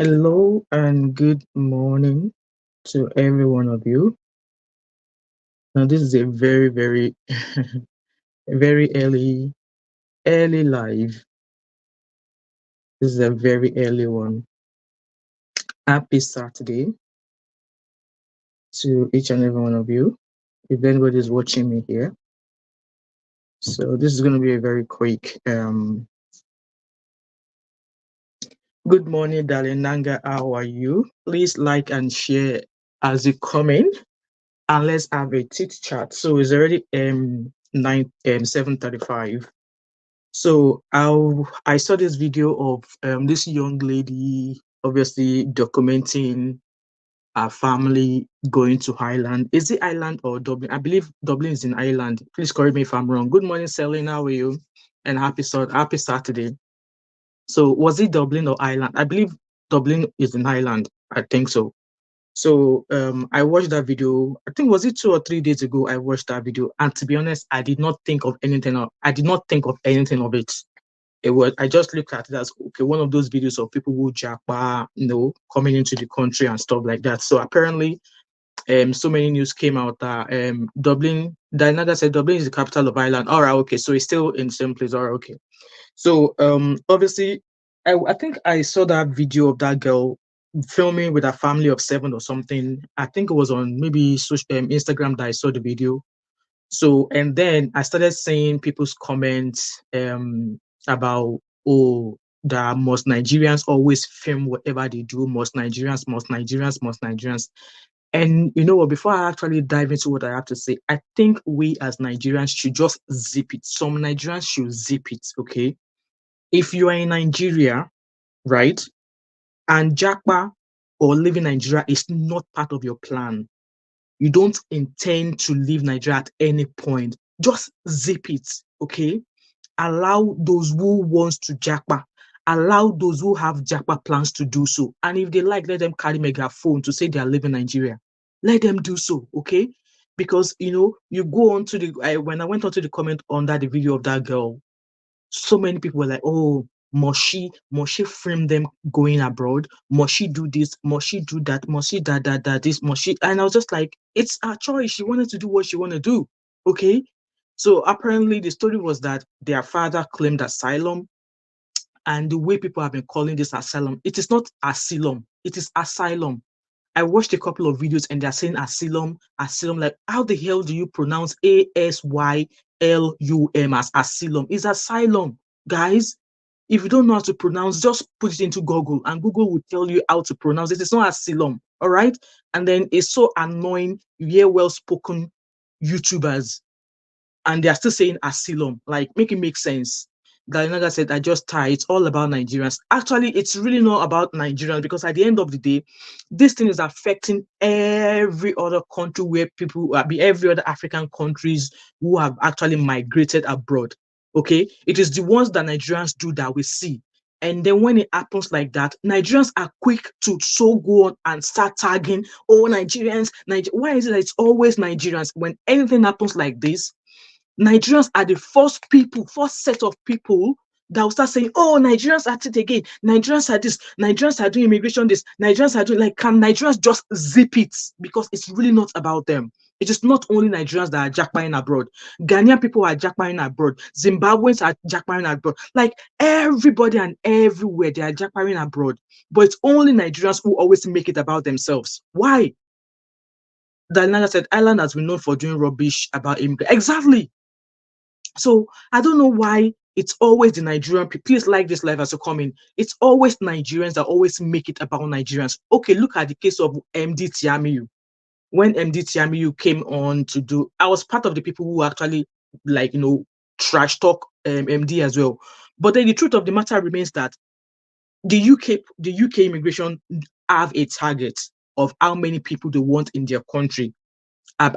Hello and good morning to every one of you. Now, this is a very, very early live. This is a very early one. Happy Saturday to each and every one of you. If anybody is watching me here, so this is going to be a very quick. Good morning, darling Nanga. How are you? Please like and share as you come in, and let's have a chit chat. So it's already 7:35. So I saw this video of this young lady obviously documenting her family going to Ireland. Is it Ireland or Dublin? I believe Dublin is in Ireland. Please correct me if I'm wrong. Good morning, Selena. How are you? And happy Saturday. So was it Dublin or Ireland? I believe Dublin is in Ireland. I think so. So I watched that video. I think was it 2 or 3 days ago. I watched that video, and to be honest, I did not think of anything. I did not think of anything of it. I just looked at it as okay, one of those videos of people who japa, coming into the country and stuff like that. So apparently, so many news came out that Dublin, Dinaga said Dublin is the capital of Ireland. All right, okay, so it's still in the same place. All right, okay. So obviously, I think I saw that video of that girl filming with a family of 7 or something. I think it was on maybe Instagram that I saw the video. So, and then I started seeing people's comments about, oh, that most Nigerians always film whatever they do, most Nigerians, most Nigerians, most Nigerians. And you know what, before I actually dive into what I have to say, I think we as Nigerians should just zip it. Some Nigerians should zip it, okay? If you are in Nigeria, right, and Japa or living in Nigeria is not part of your plan, you don't intend to leave Nigeria at any point, just zip it, okay? Allow those who wants to japa, allow those who have japa plans to do so. And if they like, let them carry megaphone to say they are leaving Nigeria. Let them do so, okay? Because, you go on to when I went on to the comment under the video of that girl, so many people were like, oh, must she frame them going abroad? Must she do this? Must she do that? Must she that this? Must she? And I was just like, it's her choice. She wanted to do what she wanted to do. Okay. So apparently the story was that their father claimed asylum. And the way people have been calling this asylum, it is not asylum, it is asylum. I watched a couple of videos and they're saying asylum. Like, how the hell do you pronounce ASYLUM as asylum? It's asylum, guys. If you don't know how to pronounce, just put it into Google and Google will tell you how to pronounce it. It's not asylum, all right? And then it's so annoying. You hear well-spoken YouTubers and they're still saying asylum. Like, make it make sense. Galinaga said, I just tie. It's all about Nigerians. Actually, it's really not about Nigerians because at the end of the day, this thing is affecting every other country where people, every other African countries who have actually migrated abroad. Okay, it is the ones that Nigerians do that we see. And then when it happens like that, Nigerians are quick to so go on and start tagging, oh, Nigerians. Why is it that it's always Nigerians? When anything happens like this, Nigerians are the first set of people that will start saying, oh, Nigerians are it again. Nigerians are this. Nigerians are doing immigration this. Nigerians are doing, like, can Nigerians just zip it? Because it's really not about them. It is not only Nigerians that are jackpotting abroad. Ghanaian people are jackpotting abroad. Zimbabweans are jackpotting abroad. Like, everybody and everywhere, they are jackpotting abroad. But it's only Nigerians who always make it about themselves. Why? Dalinaga said, Ireland has been known for doing rubbish about immigrants. Exactly. So I don't know why it's always the Nigerian people. Please like this live as you come in. It's always Nigerians that always make it about Nigerians. Okay, look at the case of MD Tiamiyu. When MD Tiamiyu came on to do, I was part of the people who actually, like, trash talk MD as well. But then the truth of the matter remains that the UK immigration have a target of how many people they want in their country,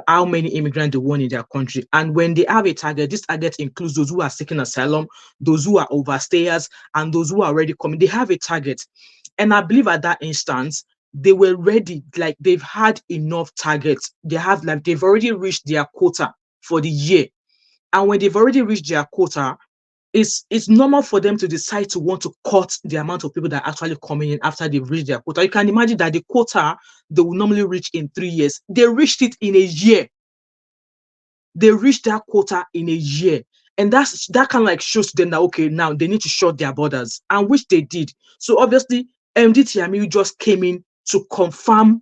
how many immigrants they want in their country. And when they have a target, this target includes those who are seeking asylum, those who are overstayers, and those who are already coming. They have a target. And I believe at that instance, they were ready, like they've had enough targets. They've already reached their quota for the year. And when they've already reached their quota, it's normal for them to decide to want to cut the amount of people that are actually coming in after they've reached their quota. You can imagine that the quota they will normally reach in 3 years, they reached it in a year. They reached that quota in a year. And that kind of like shows them that, okay, now they need to shut their borders, and which they did. So obviously, MD Tiamiyu just came in to confirm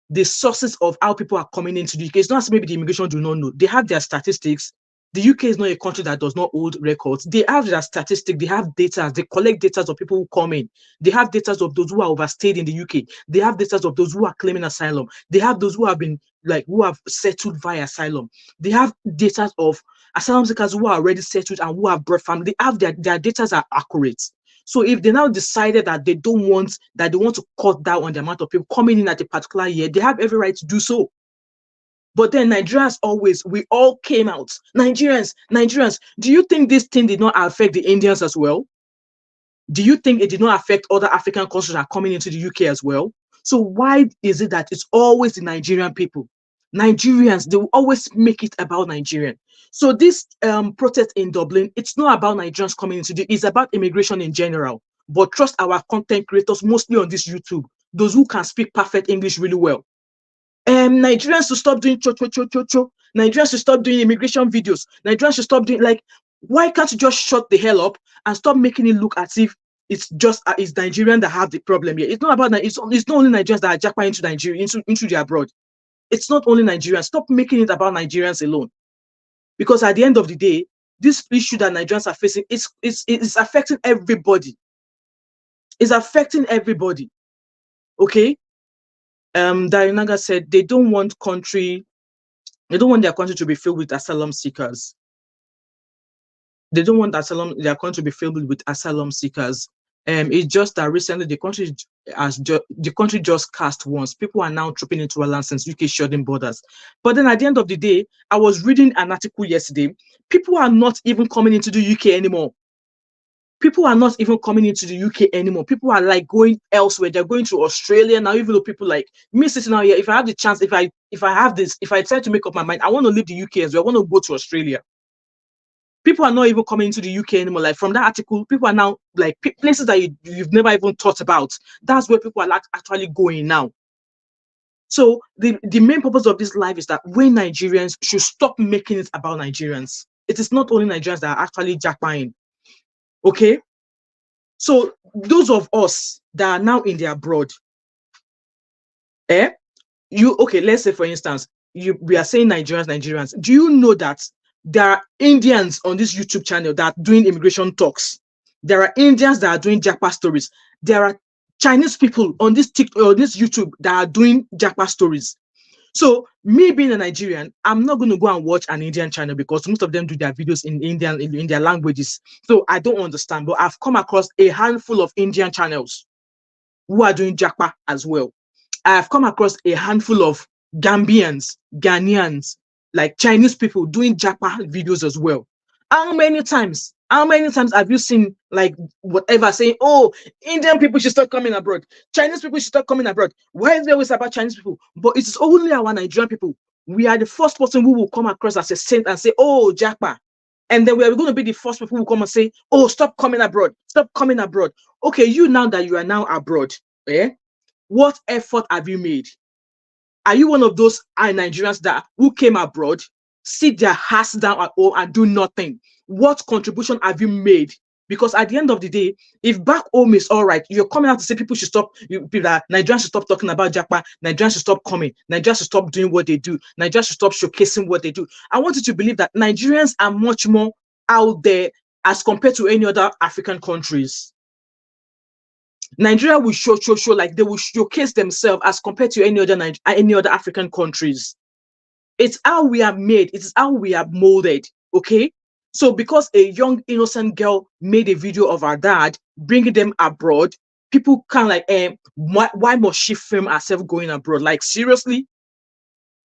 the sources of how people are coming into the UK. It's not as maybe the immigration do not know. They have their statistics. The UK is not a country that does not hold records. They have their statistics. They have data. They collect data of people who come in. They have data of those who are overstayed in the UK. They have data of those who are claiming asylum. They have those who have been who have settled via asylum. They have data of asylum seekers who are already settled and who have brought family. They have their data are accurate. So if they now decided that they want to cut down on the amount of people coming in at a particular year, they have every right to do so. But then Nigerians always, we all came out. Nigerians. Do you think this thing did not affect the Indians as well? Do you think it did not affect other African countries that are coming into the UK as well? So why is it that it's always the Nigerian people? Nigerians, they will always make it about Nigerian. So this protest in Dublin, it's not about Nigerians coming into it's about immigration in general. But trust our content creators, mostly on this YouTube, those who can speak perfect English really well. Nigerians to stop doing cho. Nigerians to stop doing immigration videos. Nigerians should stop doing why can't you just shut the hell up and stop making it look as if it's just it's Nigerian that have the problem here? It's not about it's not only Nigerians that are jackpot into Nigeria into the abroad. It's not only Nigerians. Stop making it about Nigerians alone. Because at the end of the day, this issue that Nigerians are facing is affecting everybody. It's affecting everybody. Okay? Dianaga said they don't want their country to be filled with asylum seekers. They don't want their country to be filled with asylum seekers. It's just that recently the country just cast once. People are now trooping into our land since UK shutting borders. But then at the end of the day, I was reading an article yesterday. People are not even coming into the UK anymore. People are not even coming into the UK anymore. People are going elsewhere. They're going to Australia now. Even though people like me sitting out here, if I have the chance, if I decide to make up my mind, I want to leave the UK as well. I want to go to Australia. People are not even coming into the UK anymore. Like from that article, people are now places that you've never even thought about. That's where people are actually going now. So the main purpose of this live is that we Nigerians should stop making it about Nigerians. It is not only Nigerians that are actually jackpotting. Okay? So those of us that are now in the abroad, let's say for instance, we are saying Nigerians. Do you know that there are Indians on this YouTube channel that are doing immigration talks? There are Indians that are doing jackpot stories. There are Chinese people on this YouTube that are doing jackpot stories. So me being a Nigerian, I'm not going to go and watch an Indian channel because most of them do their videos in Indian in their languages. So I don't understand. But I've come across a handful of Indian channels who are doing jackpot as well. I've come across a handful of Gambians, Ghanaians, like Chinese people doing jackpot videos as well. How many times have you seen whatever saying, oh, Indian people should start coming abroad, Chinese people should start coming abroad? Why is there always about Chinese people? But it's only our Nigerian people. We are the first person who will come across as a saint and say, oh, jackpot. And then we are going to be the first people who come and say, oh, stop coming abroad. Stop coming abroad. Okay, you now that you are now abroad, what effort have you made? Are you one of those Nigerians who came abroad, sit their ass down at home and do nothing? What contribution have you made? Because at the end of the day, if back home is all right, you're coming out to say people should stop, Nigerians should stop talking about jackpot, Nigerians should stop coming, Nigerians should stop doing what they do, Nigerians should stop showcasing what they do. I want you to believe that Nigerians are much more out there as compared to any other African countries. Nigeria will show like they will showcase themselves as compared to any other African countries. It's how we are made. It is how we are molded. Okay. So because a young innocent girl made a video of her dad bringing them abroad, people can why must she film herself going abroad? Like seriously?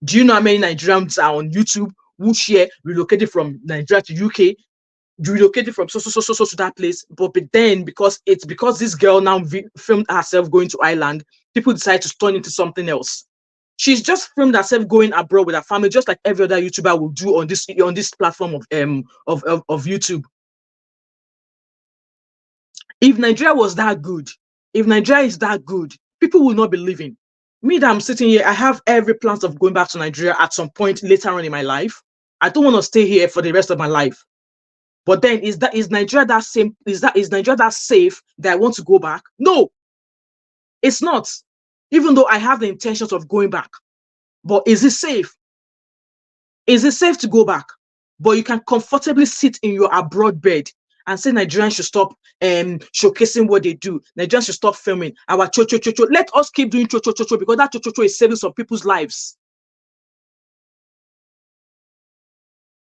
Do you know how many Nigerians are on YouTube who share relocated from Nigeria to UK? Relocated from so to that place, but then because this girl now filmed herself going to Ireland, people decide to turn into something else. She's just filmed herself going abroad with her family, just like every other YouTuber will do on this platform of YouTube. If Nigeria was that good, if Nigeria is that good, people will not be leaving. Me that I'm sitting here, I have every plans of going back to Nigeria at some point later on in my life. I don't want to stay here for the rest of my life. But then is Nigeria that same is Nigeria that safe that I want to go back? No, it's not. Even though I have the intentions of going back. But is it safe? Is it safe to go back? But you can comfortably sit in your abroad bed and say Nigerians should stop showcasing what they do. Nigerians should stop filming our cho cho cho cho. Let us keep doing cho cho cho cho because that cho cho cho is saving some people's lives.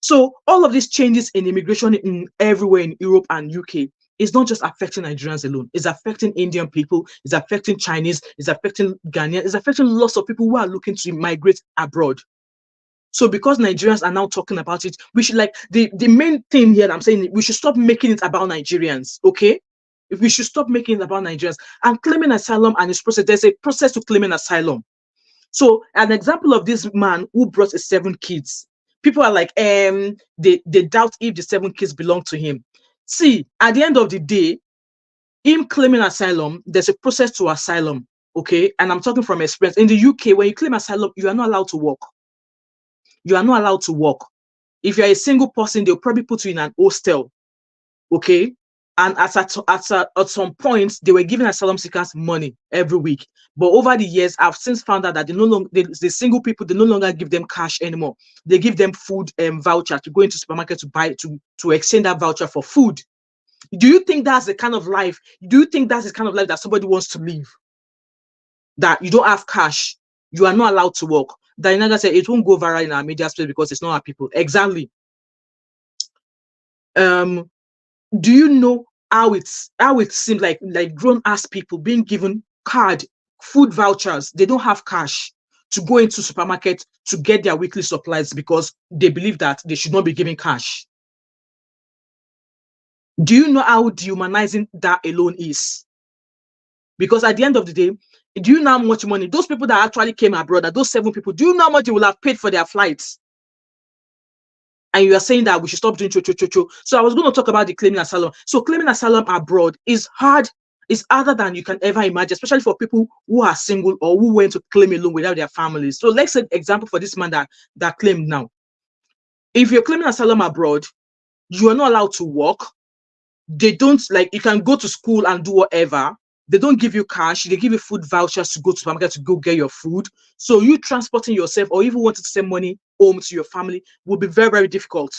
So all of these changes in immigration in everywhere in Europe and UK is not just affecting Nigerians alone. It's affecting Indian people. It's affecting Chinese. It's affecting Ghanaians. It's affecting lots of people who are looking to migrate abroad. So because Nigerians are now talking about it, we should like the main thing here that I'm saying, we should stop making it about Nigerians, okay? If we should stop making it about Nigerians and claiming asylum and its process, there's a process to claiming asylum. So an example of this man who brought his 7 kids, people are like, they doubt if the 7 kids belong to him. See, at the end of the day, him claiming asylum, there's a process to asylum, okay? And I'm talking from experience. In the UK, when you claim asylum, you are not allowed to work. You are not allowed to work. If you're a single person, they'll probably put you in an hostel, okay? And at some point, they were giving asylum seekers money every week. But over the years, I've since found out that the single people, they no longer give them cash anymore. They give them food voucher to go into supermarket to buy, to exchange that voucher for food. Do you think that's the kind of life? Do you think that's the kind of life that somebody wants to live? That you don't have cash, you are not allowed to work. Diana said it won't go viral in our media space because it's not our people. Exactly. Do you know how it seems like grown-ass people being given food vouchers? They don't have cash to go into supermarket to get their weekly supplies because they believe that they should not be giving cash. Do you know how dehumanizing that alone is? Because at the end of the day, do you know how much money those people that actually came abroad, those 7 people, do you know how much they will have paid for their flights? And you are saying that we should stop doing cho cho cho cho. So I was going to talk about the claiming asylum. So claiming asylum abroad is hard, is harder than you can ever imagine, especially for people who are single or who went to claim alone without their families. So let's say example for this man that claimed now. If you're claiming asylum abroad, you are not allowed to work. They don't you can go to school and do whatever. They don't give you cash. They give you food vouchers to go to the supermarket to go get your food. So you transporting yourself or even wanting to send money home to your family will be very, very difficult.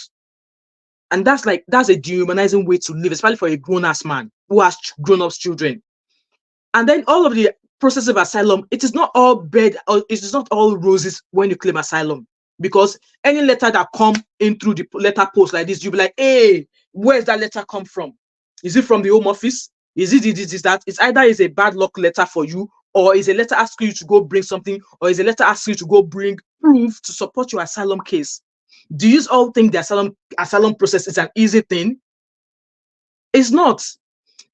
And that's a dehumanizing way to live, especially for a grown-ass man who has grown-up children. And then all of the process of asylum, it is not all bed, or it is not all roses when you claim asylum. Because any letter that come in through the letter post like this, you'll be like, hey, where's that letter come from? Is it from the Home Office? Is it this, that? It's either is a bad luck letter for you, or is a letter asking you to go bring something, or is a letter asking you to go bring proof to support your asylum case. Do you all think the asylum process is an easy thing? It's not.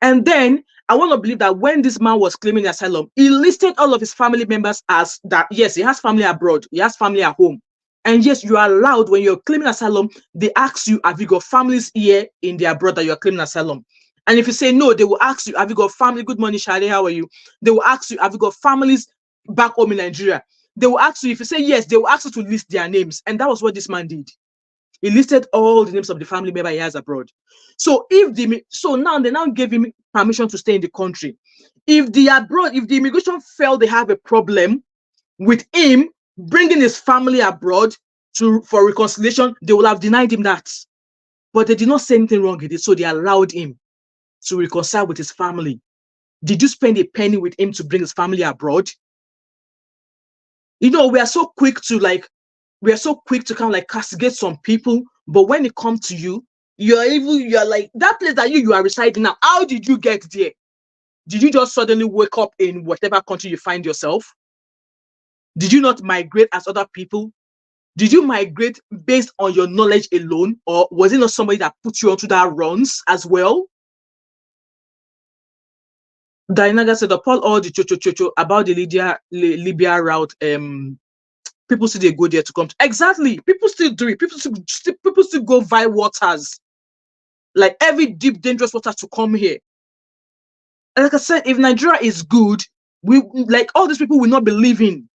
And then I want to believe that when this man was claiming asylum, he listed all of his family members as that, yes, he has family abroad, he has family at home. And yes, you are allowed, when you're claiming asylum, they ask you, have you got families here in the abroad that you're claiming asylum? And if you say no, they will ask you, have you got family? Good morning, Shade, how are you? They will ask you, have you got families back home in Nigeria? They will ask you, if you say yes, they will ask you to list their names. And that was what this man did. He listed all the names of the family member he has abroad. So now they now gave him permission to stay in the country. If the immigration felt they have a problem with him bringing his family abroad for reconciliation, they will have denied him that. But they did not say anything wrong with it, so they allowed him to reconcile with his family. Did you spend a penny with him to bring his family abroad? You know, we are so quick to kind of like castigate some people, but when it comes to you, you're like that place that you are residing now. How did you get there? Did you just suddenly wake up in whatever country you find yourself? Did you not migrate as other people? Did you migrate based on your knowledge alone, or was it not somebody that put you onto that runs as well? Diana said, upon all the cho about the Libya route, people still they go there to come. Exactly, people still do it. People still go via waters, like every deep, dangerous water to come here. Like I said, if Nigeria is good, we like all these people will not be living.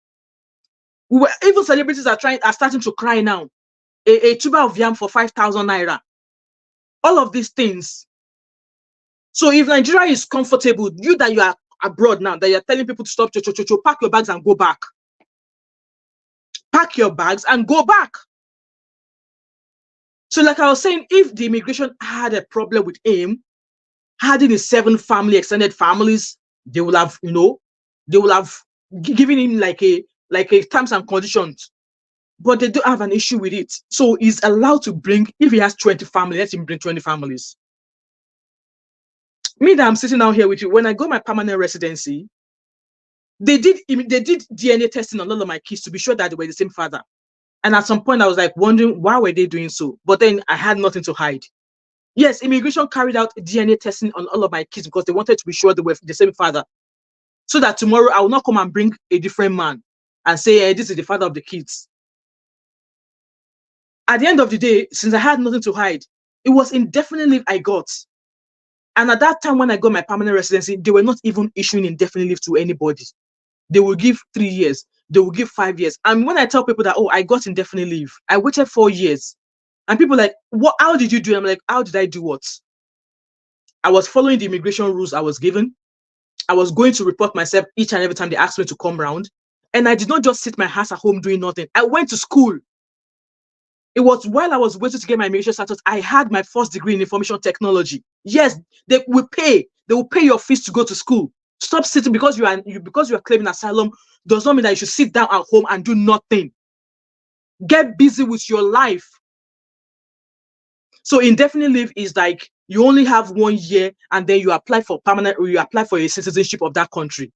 Even celebrities are starting to cry now. A tuber of yam for 5,000 naira. All of these things. So if Nigeria is comfortable, you that you are abroad now, that you're telling people to stop, pack your bags and go back. Pack your bags and go back. So like I was saying, if the immigration had a problem with him, having his 7 extended families, they will have, they will have given him like a terms and conditions. But they don't have an issue with it. So he's allowed to bring, if he has 20 families, let him bring 20 families. Me that I'm sitting down here with you, when I got my permanent residency, they did DNA testing on all of my kids to be sure that they were the same father. And at some point, I was like wondering, why were they doing so? But then I had nothing to hide. Yes, immigration carried out DNA testing on all of my kids because they wanted to be sure they were the same father. So that tomorrow I will not come and bring a different man and say, hey, this is the father of the kids. At the end of the day, since I had nothing to hide, it was indefinite leave I got. And at that time, when I got my permanent residency, they were not even issuing indefinite leave to anybody. They will give 3 years. They will give 5 years. And when I tell people that, oh, I got indefinite leave, I waited 4 years. And people like, what? How did you do it? I'm like, how did I do what? I was following the immigration rules I was given. I was going to report myself each and every time they asked me to come round. And I did not just sit my ass at home doing nothing. I went to school. It was while I was waiting to get my immigration status, I had my first degree in information technology. Yes, they will pay. They will pay your fees to go to school. Stop sitting because you are claiming asylum does not mean that you should sit down at home and do nothing. Get busy with your life. So indefinite leave is like you only have 1 year and then you apply for permanent or you apply for a citizenship of that country.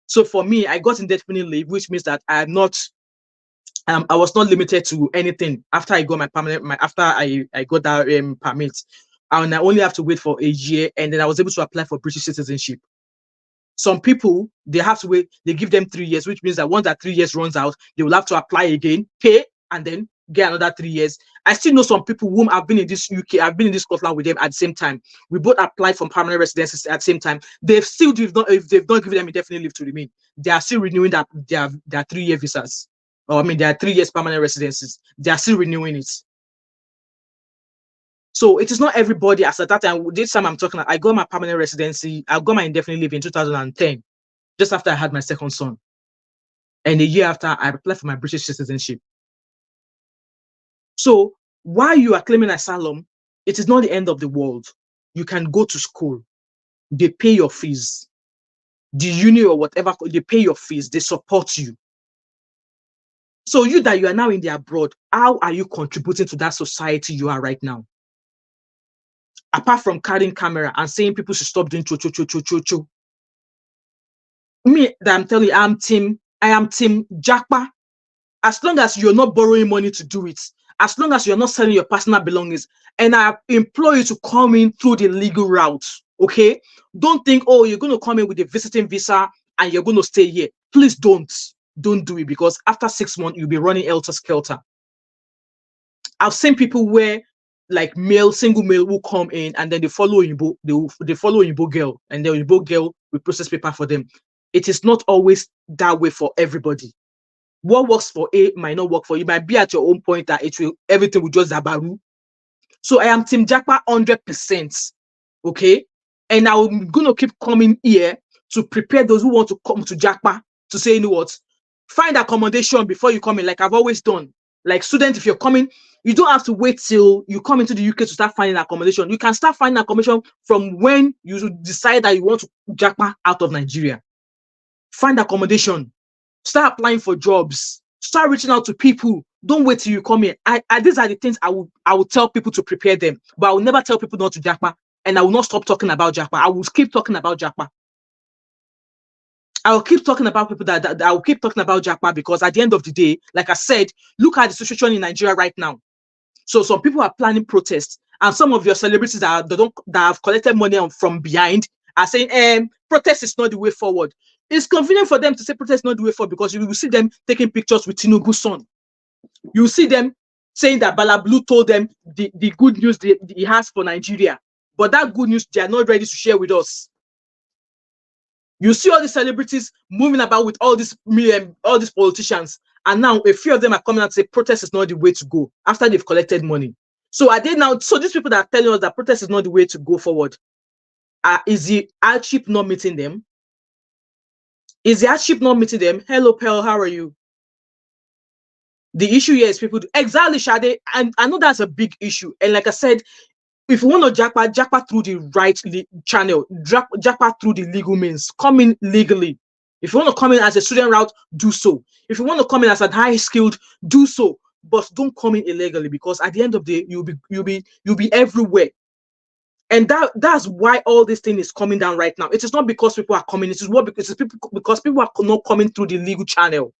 So for me, I got indefinite leave, which means that I was not limited to anything after I got my permanent, after I got that permit. And I only have to wait for a year, and then I was able to apply for British citizenship. Some people, they have to wait, they give them 3 years, which means that once that 3 years runs out, they will have to apply again, pay, and then get another 3 years. I still know some people whom I've been in this UK, I've been in this Scotland with them at the same time. We both applied for permanent residences at the same time. They've not given them indefinite leave to remain. They are still renewing their 3-year visas. Or I mean, there are 3 years permanent residences. They are still renewing it. So it is not everybody. As at that time, this time I'm talking, I got my permanent residency. I got my indefinite leave in 2010, just after I had my second son. And a year after, I applied for my British citizenship. So while you are claiming asylum, it is not the end of the world. You can go to school. They pay your fees. The uni or whatever, they pay your fees. They support you. So you that you are now in the abroad, how are you contributing to that society you are right now? Apart from carrying camera and saying people should stop doing cho. Me that I'm telling you, I am team Jackpa. As long as you're not borrowing money to do it, as long as you're not selling your personal belongings, and I implore you to come in through the legal route. Okay? Don't think, oh, you're going to come in with a visiting visa and you're going to stay here. Please don't do it, because after 6 months, you'll be running helter-skelter. I've seen people where like single male will come in and then they follow Igbo girl, and the Igbo girl will process paper for them. It is not always that way for everybody. What works for A might not work for you. You might be at your own point that everything will just zabaru. So I am Team Jackpa 100%. Okay? And I'm gonna keep coming here to prepare those who want to come to Jackpa to say, you know what, find accommodation before you come in, like I've always done. Like students, if you're coming, you don't have to wait till you come into the UK to start finding accommodation. You can start finding accommodation from when you decide that you want to Jackpa out of Nigeria. Find accommodation. Start applying for jobs. Start reaching out to people. Don't wait till you come here. These are the things I will tell people to prepare them, but I will never tell people not to Jackpa, and I will not stop talking about Jackpa. I will keep talking about Jackpa. I will keep talking about people that I will keep talking about Jackpa, because at the end of the day, like I said, look at the situation in Nigeria right now. So some people are planning protests, and some of your celebrities that have collected money from behind are saying, protest is not the way forward. It's convenient for them to say protest is not the way forward, because you will see them taking pictures with Tinubu's son. You see them saying that Bala Blue told them the good news he has for Nigeria, but that good news they are not ready to share with us. You see all these celebrities moving about with all these politicians, and now a few of them are coming out to say protest is not the way to go after they've collected money. So are they now? So these people that are telling us that protest is not the way to go forward, is the hardship not meeting them? Is the hardship not meeting them? Hello, Pearl, how are you? The issue here is people exactly, Shade, and I know that's a big issue. And like I said, if you want to jackpot through the right channel, jackpot through the legal means, come in legally. If you want to come in as a student route, do so. If you want to come in as a high skilled, do so. But don't come in illegally, because at the end of the day, you'll be everywhere. And that's why all this thing is coming down right now. It is not because people are coming, it is what because people are not coming through the legal channel.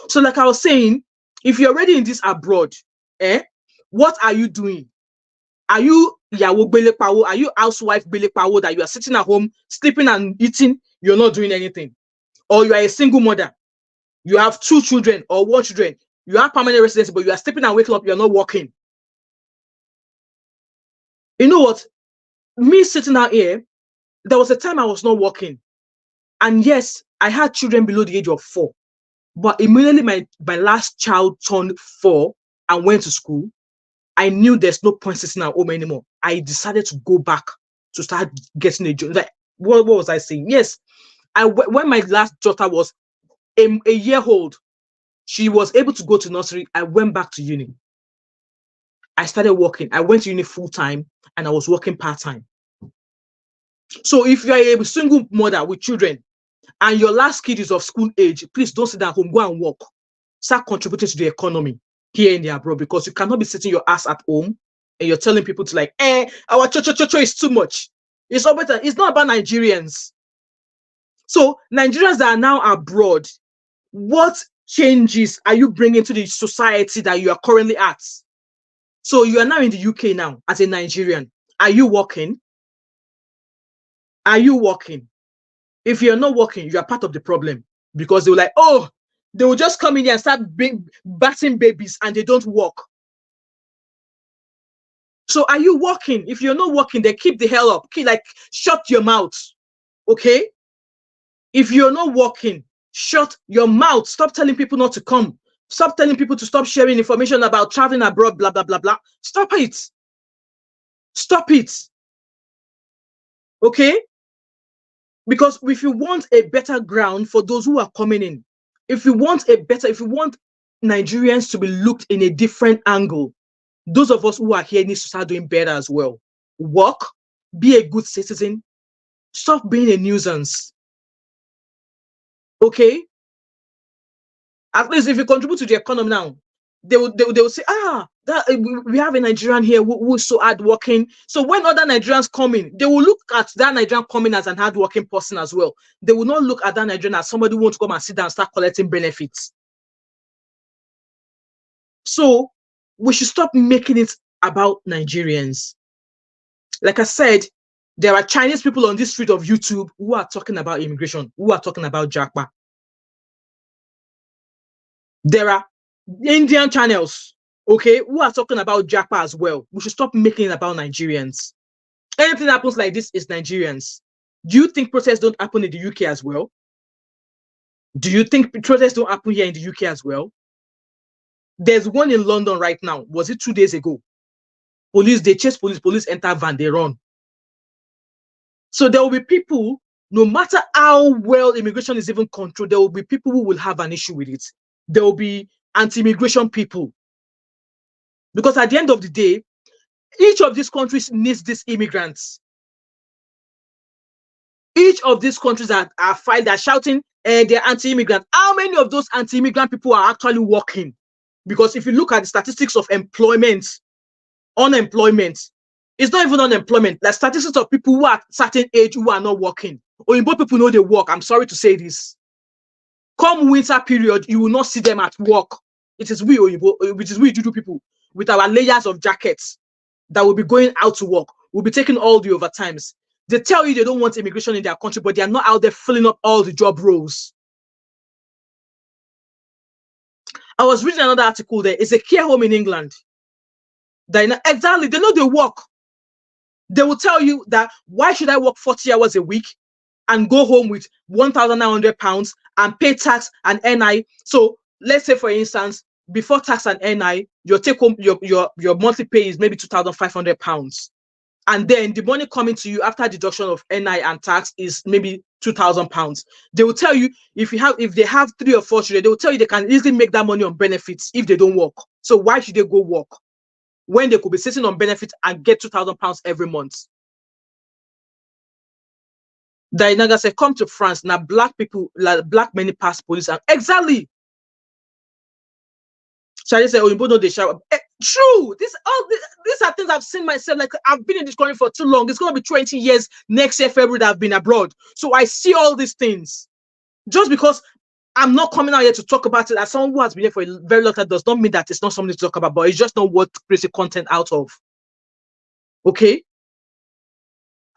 So, like I was saying, if you're already in this abroad, what are you doing? Are you Yawo Belepawo? Are you housewife Belepawo that you are sitting at home, sleeping and eating, you're not doing anything? Or you are a single mother, you have 2 children or 1 children, you have permanent residency, but you are sleeping and waking up, you're not working. You know what? Me sitting out here, there was a time I was not working. And yes, I had children below the age of 4. But immediately my last child turned 4 and went to school, I knew there's no point sitting at home anymore. I decided to go back to start getting a job. Like, what was I saying? Yes, when my last daughter was a year old, she was able to go to nursery. I went back to uni. I started working. I went to uni full time and I was working part time. So if you are a single mother with children and your last kid is of school age, please don't sit at home. Go and work. Start contributing to the economy here in the abroad, because you cannot be sitting your ass at home and you're telling people to like, our cho is too much. It's not better. It's not about Nigerians. So Nigerians that are now abroad, what changes are you bringing to the society that you are currently at? So you are now in the UK now as a Nigerian. Are you working? Are you working? If you're not working, you are part of the problem, because they were like, oh, they will just come in here and start batting babies and they don't work. So are you working? If you're not working, then keep the hell up. Shut your mouth. Okay? If you're not working, shut your mouth. Stop telling people not to come. Stop telling people to stop sharing information about traveling abroad, blah, blah, blah, blah. Stop it. Stop it. Okay? Because if you want a better ground for those who are coming in, if you want Nigerians to be looked in a different angle, those of us who are here need to start doing better as well. Work, be a good citizen, stop being a nuisance. Okay? At least if you contribute to the economy now, they will say, we have a Nigerian here who is so hardworking. So when other Nigerians come in, they will look at that Nigerian coming as an hardworking person as well. They will not look at that Nigerian as somebody who wants to come and sit down and start collecting benefits. So we should stop making it about Nigerians. Like I said, there are Chinese people on this street of YouTube who are talking about immigration, who are talking about Jackpot. There are Indian channels, okay, who are talking about Jackpot as well. We should stop making it about Nigerians. Anything happens like this is Nigerians. Do you think protests don't happen in the UK as well? Do you think protests don't happen here in the UK as well? There's one in London right now. Was it 2 days ago? They chase police enter van, they run. So there will be people, no matter how well immigration is even controlled, there will be people who will have an issue with it. There will be anti-immigration people. Because at the end of the day, each of these countries needs these immigrants. Each of these countries that are filed, they're shouting they're anti-immigrant. How many of those anti-immigrant people are actually working? Because if you look at the statistics of employment, unemployment, it's not even unemployment. Like statistics of people who are certain age who are not working. Oyinbo people know they work. I'm sorry to say this. Come winter period, you will not see them at work. It is we Oyinbo, which is we Juju people, with our layers of jackets that will be going out to work. We'll be taking all the overtimes. They tell you they don't want immigration in their country, but they are not out there filling up all the job roles. I was reading another article there. It's a care home in England. Exactly, they know they work. They will tell you that why should I work 40 hours a week and go home with £1,900 and pay tax and NI. So let's say, for instance, before tax and NI, your take home, your monthly pay is maybe £2,500. And then the money coming to you after deduction of NI and tax is maybe £2,000. They will tell you if they have 3 or 4 children, they will tell you they can easily make that money on benefits if they don't work. So why should they go work when they could be sitting on benefits and get £2,000 every month? Dainaga said, come to France. Now black people, like black many pass police. And exactly. Charlie said, oh, you know they shower. True. These are things I've seen myself. Like, I've been in this country for too long. It's going to be 20 years next year, February, that I've been abroad. So I see all these things. Just because I'm not coming out here to talk about it as someone who has been here for a very long time does not mean that it's not something to talk about, but it's just not what crazy content out of. Okay?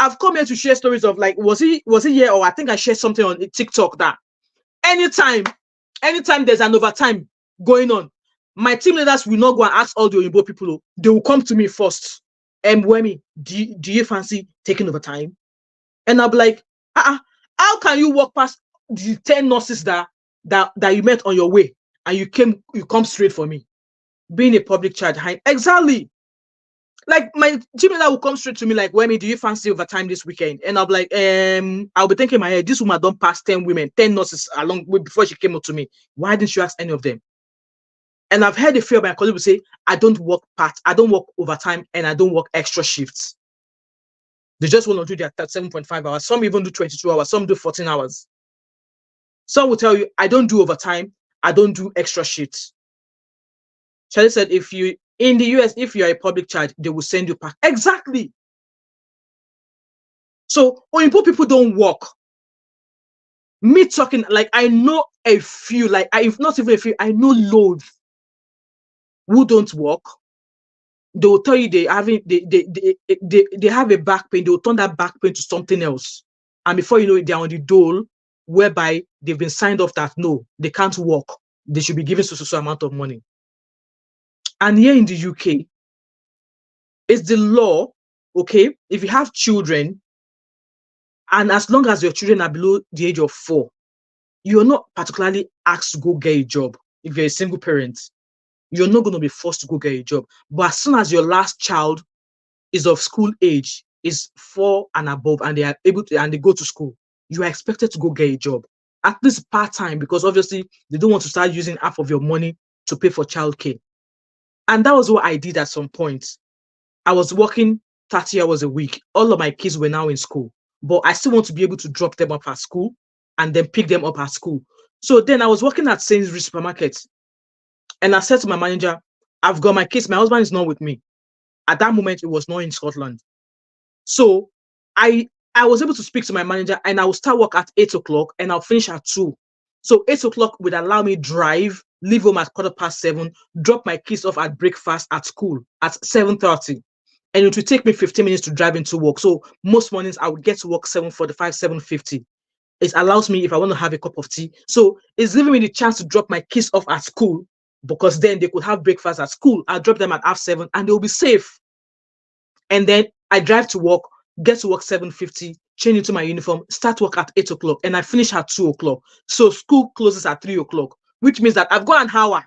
I've come here to share stories of, like, was he here, or I think I shared something on TikTok that anytime there's an overtime going on, my team leaders will not go and ask all the Oyinbo people. They will come to me first. Wemi, do you fancy taking overtime? And I'll be like, how can you walk past the 10 nurses that you met on your way and you come straight for me? Being a public child, exactly. Like, my team leader will come straight to me like, Wemi, do you fancy overtime this weekend? And I'll be like, I'll be thinking in my head, this woman don't pass 10 women, 10 nurses along before she came up to me. Why didn't you ask any of them? And I've heard a few of my colleagues say, I don't work overtime, and I don't work extra shifts. They just want to do their 7.5 hours. Some even do 22 hours. Some do 14 hours. Some will tell you, I don't do overtime. I don't do extra shifts. Charlie said, in the US, if you're a public child, they will send you back. Exactly. So Oyinbo people don't work. Me talking, like, I know a few, like, not even a few, I know loads who don't work. They will tell you they have a back pain. They will turn that back pain to something else, and before you know it, they're on the dole, whereby they've been signed off that no, they can't work. They should be given so amount of money. And here in the UK, it's the law. Okay, if you have children, and as long as your children are below the age of 4, you're not particularly asked to go get a job. If you're a single parent, you're not going to be forced to go get a job. But as soon as your last child is of school age, is 4 and above, and they are able to, and they go to school, you are expected to go get a job, at least part-time, because obviously they don't want to start using half of your money to pay for childcare. And that was what I did at some point. I was working 30 hours a week. All of my kids were now in school, but I still want to be able to drop them off at school and then pick them up at school. So then I was working at Sainsbury's supermarket, and I said to my manager, I've got my kids. My husband is not with me. At that moment, it was not in Scotland. So I was able to speak to my manager, and I will start work at 8 o'clock and I'll finish at 2. So 8 o'clock would allow me drive, leave home at 7:15, drop my kids off at breakfast at school at 7:30. And it will take me 15 minutes to drive into work. So most mornings I would get to work 7:45, 7:50. It allows me if I want to have a cup of tea. So it's giving me the chance to drop my kids off at school, because then they could have breakfast at school. I'll drop them at 7:30 and they'll be safe. And then I drive to work, get to work 7:50, change into my uniform, start work at 8 o'clock, and I finish at 2 o'clock. So school closes at 3 o'clock, which means that I've got an hour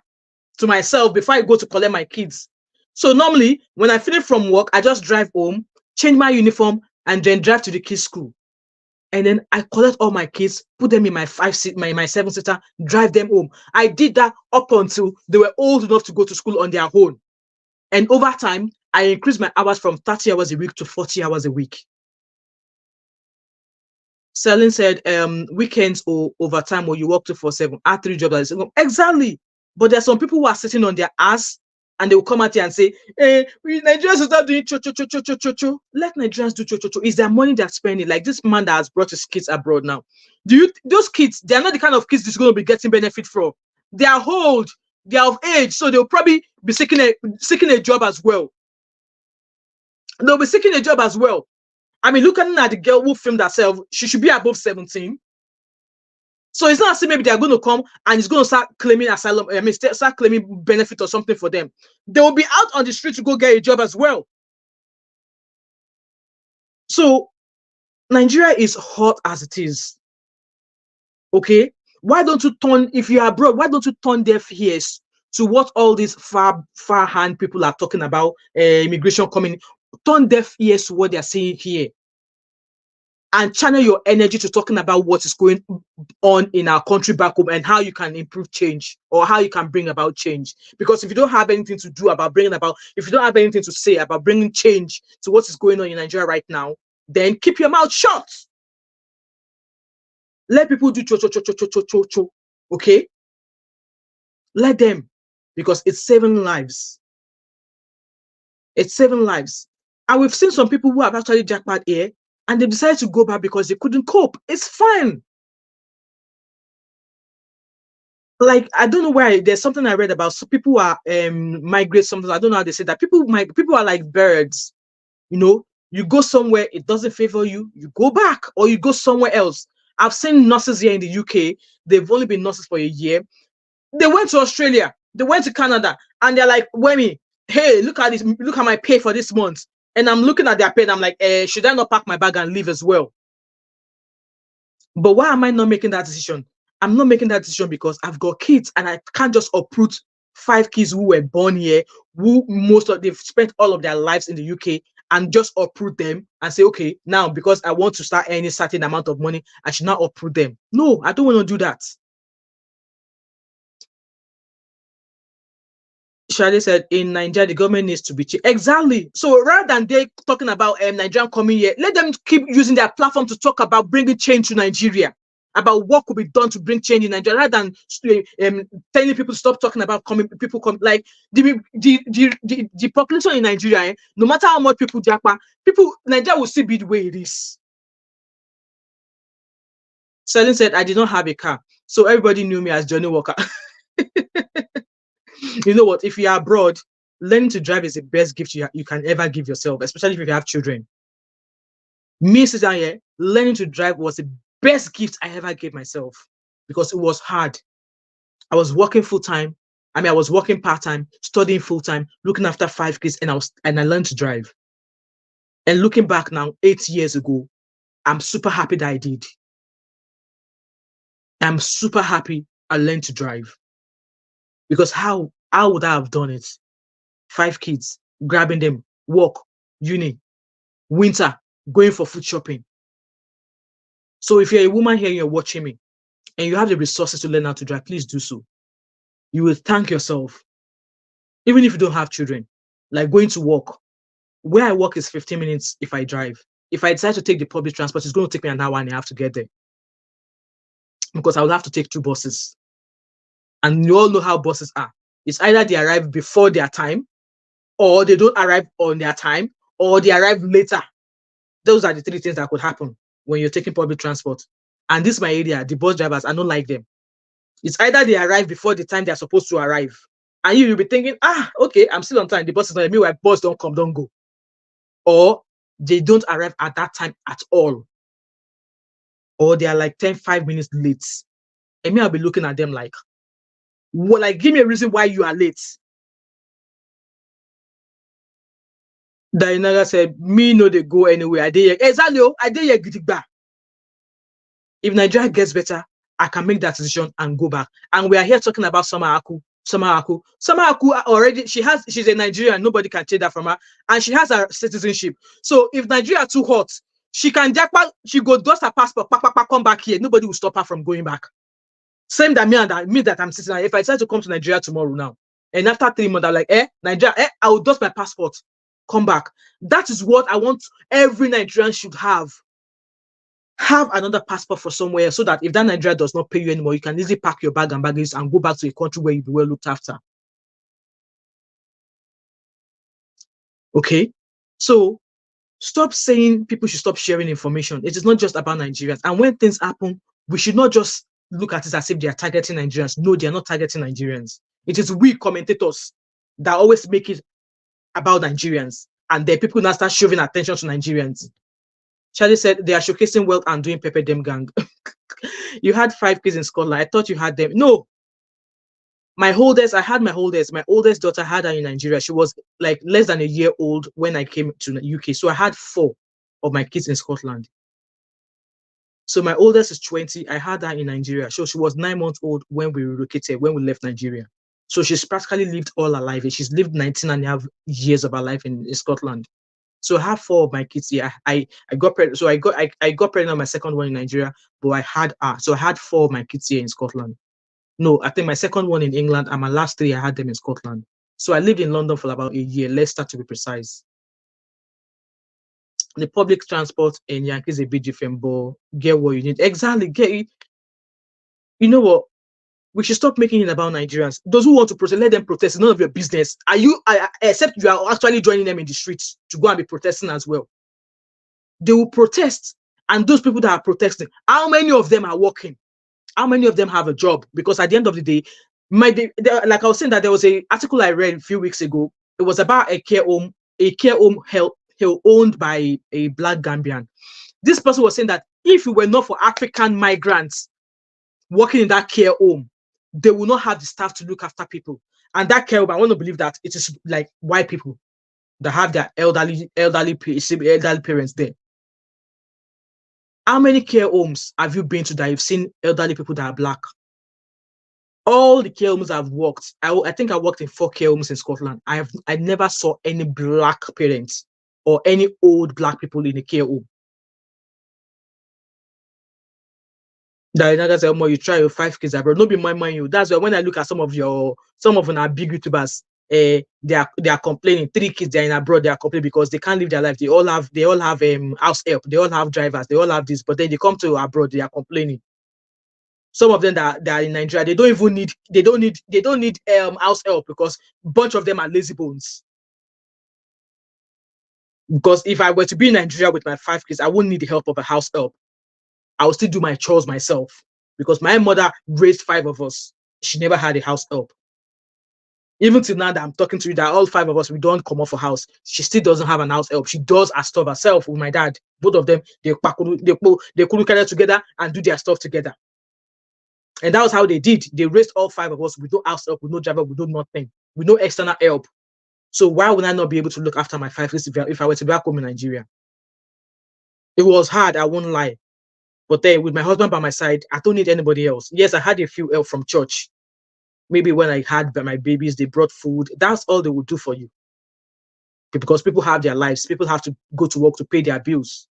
to myself before I go to collect my kids. So normally, when I finish from work, I just drive home, change my uniform, and then drive to the kids' school. And then I collect all my kids, put them in my 7-seater, drive them home. I did that up until they were old enough to go to school on their own. And over time, I increased my hours from 30 hours a week to 40 hours a week. Selling said, weekends or overtime, or you work 2-4-7, add 3 jobs. Exactly. But there are some people who are sitting on their ass, and they will come at you and say, hey, Nigerians will start doing cho. Let Nigerians do cho. It's their money they're spending. Like this man that has brought his kids abroad now. Those kids, they're not the kind of kids that's going to be getting benefit from. They are old, they are of age, so they'll probably be seeking a job as well. They'll be seeking a job as well. I mean, looking at the girl who filmed herself, she should be above 17. So it's not as if maybe they're going to come and it's going to start claiming asylum, start claiming benefit or something for them. They will be out on the street to go get a job as well. So Nigeria is hot as it is. Okay, why don't you turn, if you are abroad, why don't you turn deaf ears to what all these far hand people are talking about, immigration coming? Turn deaf ears to what they are saying here, and channel your energy to talking about what is going on in our country back home and how you can improve change or how you can bring about change. Because if you don't have anything to do about bringing about, if you don't have anything to say about bringing change to what is going on in Nigeria right now, then keep your mouth shut. Let people do cho cho cho cho cho cho cho cho. Okay, let them, because it's saving lives. It's saving lives. And we've seen some people who have actually jackpot here and they decided to go back because they couldn't cope. It's fine. Like, I don't know why, there's something I read about, so people are migrate something. I don't know how they say that. People are like birds, you know. You go somewhere, it doesn't favor you, you go back, or you go somewhere else. I've seen nurses here in the UK, they've only been nurses for a year. They went to Australia, they went to Canada, and they're like, Wemi, hey, look at this, look at my pay for this month. And I'm looking at their pay and I'm like, should I not pack my bag and leave as well? But why am I not making that decision? I'm not making that decision because I've got kids and I can't just uproot 5 kids who were born here, who they've spent all of their lives in the UK, and just uproot them and say, okay, now because I want to start earning a certain amount of money, I should not uproot them. No, I don't want to do that. Shade said, in Nigeria, the government needs to be changed. Exactly. So rather than they talking about Nigerian coming here, let them keep using their platform to talk about bringing change to Nigeria, about what could be done to bring change in Nigeria, rather than telling people to stop talking about people come. Like the population in Nigeria, no matter how much people japa, Nigeria will still be the way it is. Selin said, I did not have a car, so everybody knew me as Johnny Walker. You know what? If you are abroad, learning to drive is the best gift you can ever give yourself, especially if you have children. Me sitting here, learning to drive was the best gift I ever gave myself because it was hard. I was working full time. I was working part time, studying full time, looking after 5 kids, and I learned to drive. And looking back now, 8 years ago, I'm super happy that I did. I'm super happy I learned to drive. Because how would I have done it? 5 kids, grabbing them, work, uni, winter, going for food shopping. So if you're a woman here, you're watching me, and you have the resources to learn how to drive, please do so. You will thank yourself. Even if you don't have children, like going to work. Where I work is 15 minutes if I drive. If I decide to take the public transport, it's going to take me an hour and a half to get there. Because I will have to take 2 buses. And you all know how buses are. It's either they arrive before their time, or they don't arrive on their time, or they arrive later. Those are the 3 things that could happen when you're taking public transport. And this is my area, the bus drivers, I don't like them. It's either they arrive before the time they're supposed to arrive. And you'll be thinking, okay, I'm still on time. The bus is not, meanwhile, bus don't come, don't go. Or they don't arrive at that time at all. Or they are like 5 minutes late. And me, I'll be looking at them like, well, like, give me a reason why you are late. Diana said, me no they go anywhere. I did exactly. I did gidigba. If Nigeria gets better, I can make that decision and go back. And we are here talking about Summer Aku already, she's a Nigerian, nobody can take that from her, and she has her citizenship. So if Nigeria too hot, she can she go dust her passport, come back here. Nobody will stop her from going back. Same that me that I'm sitting here. If I decide to come to Nigeria tomorrow now, and after 3 months, I'm like, Nigeria, I will dust my passport, come back. That is what I want every Nigerian should have. Have another passport for somewhere, so that if that Nigeria does not pay you anymore, you can easily pack your bag and baggage and go back to a country where you'll be well looked after. Okay? So stop saying people should stop sharing information. It is not just about Nigerians. And when things happen, we should not just look at it as if they are targeting Nigerians. No, they are not targeting Nigerians. It is we commentators that always make it about Nigerians. And then people now start showing attention to Nigerians. Charlie said they are showcasing wealth and doing pepper dem gang. You had 5 kids in Scotland. I thought you had them. No. I had my oldest. My oldest daughter had her in Nigeria. She was like less than a year old when I came to the UK. So I had 4. of my kids in Scotland. So my oldest is 20. I had her in Nigeria. So she was 9 months old when we relocated, when we left Nigeria. So she's practically lived all her life. She's lived 19 and a half years of her life in Scotland. So I have 4 of my kids here. I got pregnant. So I got pregnant on my second one in Nigeria, but I had so I had 4 of my kids here in Scotland. No, I think my second one in England and my last 3 I had them in Scotland. So I lived in London for about a year, Leicester to be precise. The public transport in Yankee is a bit different, but get what you need. Exactly. You know what? We should stop making it about Nigerians. Those who want to protest, let them protest. It's none of your business. Except you are actually joining them in the streets to go and be protesting as well. They will protest. And those people that are protesting, how many of them are working? How many of them have a job? Because at the end of the day, like I was saying, that there was an article I read a few weeks ago. It was about a care home held owned by a black Gambian. This person was saying that if it were not for African migrants working in that care home, they will not have the staff to look after people. And that care home, I want to believe that it is like white people that have their elderly parents there. How many care homes have you been to that you've seen elderly people that are black? All the care homes I've worked, I think I worked in 4 care homes in Scotland. I never saw any black parents or any old black people in a care home. That say, you try your 5 kids abroad. No be my mind you. That's why when I look at some of our big YouTubers, they are complaining. 3 kids they're in abroad, they are complaining because they can't live their life. They all have house help, they all have drivers, they all have this, but then they come to abroad, they are complaining. Some of them that are in Nigeria, they don't need house help because a bunch of them are lazy bones. Because if I were to be in Nigeria with my 5 kids, I wouldn't need the help of a house help. I will still do my chores myself because my mother raised 5 of us. She never had a house help. Even till now that I'm talking to you, that all 5 of us, we don't come off a house. She still doesn't have an house help. She does her stuff herself with my dad. Both of them, they could together and do their stuff together. And that was how they did. They raised all 5 of us with no house help, with no driver, with no nothing, with no external help. So why would I not be able to look after my 5 kids if I were to be back home in Nigeria? It was hard, I won't lie. But then with my husband by my side, I don't need anybody else. Yes, I had a few help from church. Maybe when I had my babies, they brought food. That's all they would do for you. Because people have their lives. People have to go to work to pay their bills.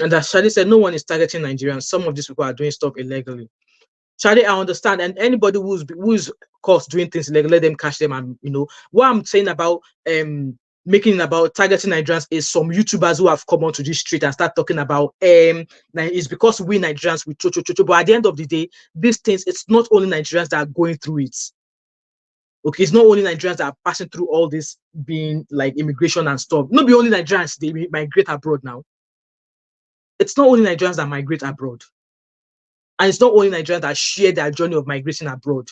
And as Shadi said, no one is targeting Nigerians. Some of these people are doing stuff illegally. Shadi, I understand. And anybody who's caught doing things illegal, let them catch them. And what I'm saying about making about targeting Nigerians is some YouTubers who have come onto this street and start talking about it's because we Nigerians we cho. But at the end of the day, these things, it's not only Nigerians that are going through it. Okay, it's not only Nigerians that are passing through all this, being like immigration and stuff. Not be only Nigerians, they migrate abroad now. It's not only Nigerians that migrate abroad. And it's not only Nigerians that share their journey of migration abroad.